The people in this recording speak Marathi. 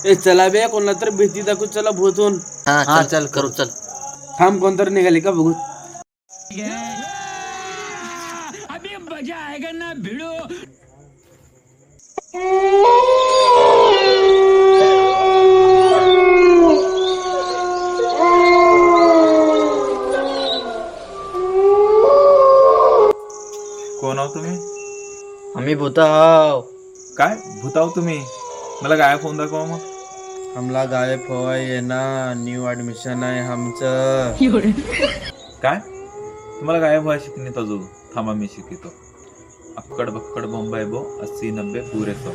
ए चला बे, कोणाला तर भीती दाखवू, चला भूतून. हा चल करू चल. थांब, कोणतर निघाले का बघू. अभी मजा आएगा ना भिड़ो. कोण आहो तुम्ही? आम्ही भूत आहो. काय भूताव तुम्ही? मला गायब फोन दाखवा मग. हमला गायब होय ये ना, न्यू ऍडमिशन आहे आमचं. काय तुम्हाला गायब व्हाय शिकणे तो थांबा मी शिकतो. अक्कड बक्कड बॉम्बाय बो 80-90 पुरे 100.